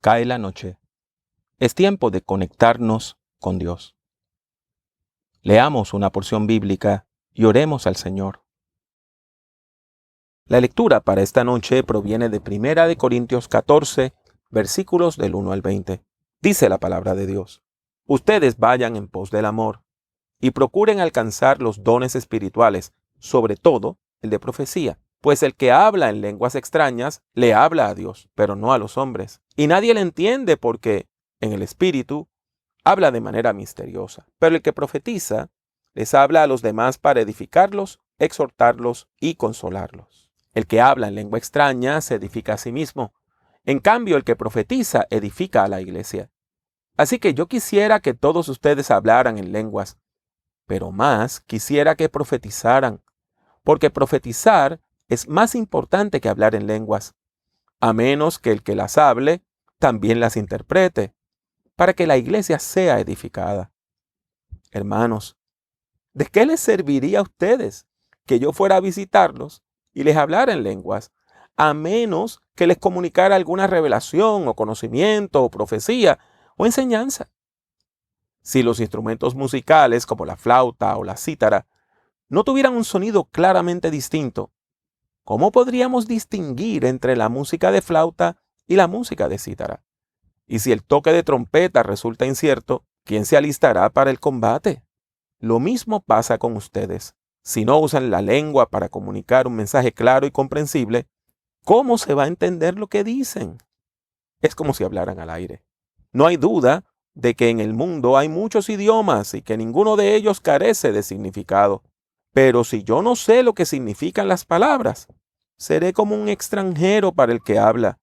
Cae la noche. Es tiempo de conectarnos con Dios. Leamos una porción bíblica y oremos al Señor. La lectura para esta noche proviene de 1 Corintios 14, versículos del 1 al 20. Dice la palabra de Dios: Ustedes vayan en pos del amor y procuren alcanzar los dones espirituales, sobre todo el de profecía. Pues el que habla en lenguas extrañas le habla a Dios, pero no a los hombres. Y nadie le entiende porque, en el Espíritu, habla de manera misteriosa. Pero el que profetiza les habla a los demás para edificarlos, exhortarlos y consolarlos. El que habla en lengua extraña se edifica a sí mismo. En cambio, el que profetiza edifica a la iglesia. Así que yo quisiera que todos ustedes hablaran en lenguas, pero más quisiera que profetizaran, porque profetizar es más importante que hablar en lenguas, a menos que el que las hable también las interprete, para que la iglesia sea edificada. Hermanos, ¿de qué les serviría a ustedes que yo fuera a visitarlos y les hablara en lenguas, a menos que les comunicara alguna revelación o conocimiento o profecía o enseñanza? Si los instrumentos musicales como la flauta o la cítara no tuvieran un sonido claramente distinto, ¿cómo podríamos distinguir entre la música de flauta y la música de cítara? Y si el toque de trompeta resulta incierto, ¿quién se alistará para el combate? Lo mismo pasa con ustedes. Si no usan la lengua para comunicar un mensaje claro y comprensible, ¿cómo se va a entender lo que dicen? Es como si hablaran al aire. No hay duda de que en el mundo hay muchos idiomas y que ninguno de ellos carece de significado. Pero si yo no sé lo que significan las palabras, seré como un extranjero para el que habla,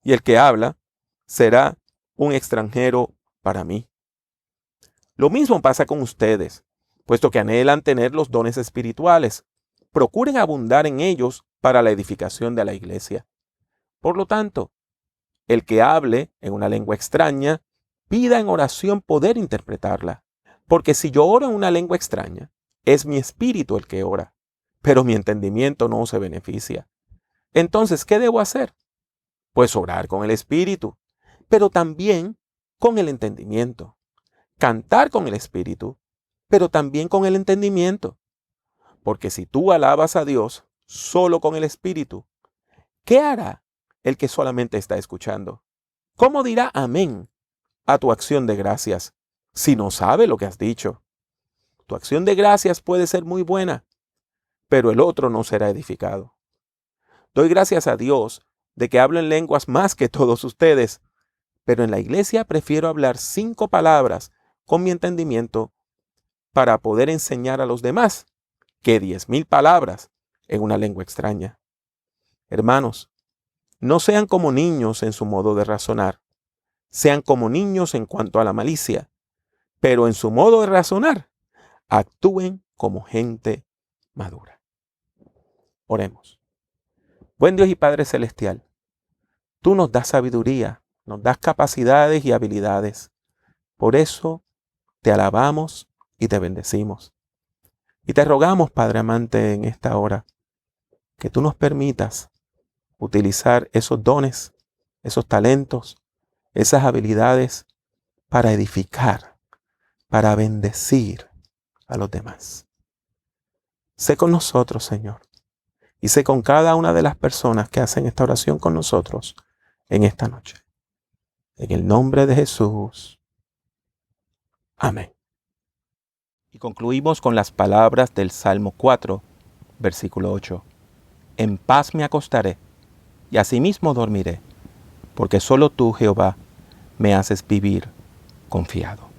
y el que habla será un extranjero para mí. Lo mismo pasa con ustedes, puesto que anhelan tener los dones espirituales. Procuren abundar en ellos para la edificación de la iglesia. Por lo tanto, el que hable en una lengua extraña, pida en oración poder interpretarla. Porque si yo oro en una lengua extraña, es mi espíritu el que ora, pero mi entendimiento no se beneficia. Entonces, ¿qué debo hacer? Pues orar con el espíritu, pero también con el entendimiento. Cantar con el espíritu, pero también con el entendimiento. Porque si tú alabas a Dios solo con el espíritu, ¿qué hará el que solamente está escuchando? ¿Cómo dirá amén a tu acción de gracias si no sabe lo que has dicho? Tu acción de gracias puede ser muy buena, pero el otro no será edificado. Doy gracias a Dios de que hablo en lenguas más que todos ustedes, pero en la iglesia prefiero hablar 5 palabras con mi entendimiento para poder enseñar a los demás que 10,000 palabras en una lengua extraña. Hermanos, no sean como niños en su modo de razonar. Sean como niños en cuanto a la malicia, pero en su modo de razonar, actúen como gente madura. Oremos. Buen Dios y Padre Celestial, tú nos das sabiduría, nos das capacidades y habilidades. Por eso te alabamos y te bendecimos. Y te rogamos, Padre amante, en esta hora, que tú nos permitas utilizar esos dones, esos talentos, esas habilidades para edificar, para bendecir a los demás. Sé con nosotros, Señor, y sé con cada una de las personas que hacen esta oración con nosotros en esta noche. En el nombre de Jesús. Amén. Y concluimos con las palabras del Salmo 4, versículo 8. En paz me acostaré y asimismo dormiré, porque solo tú, Jehová, me haces vivir confiado.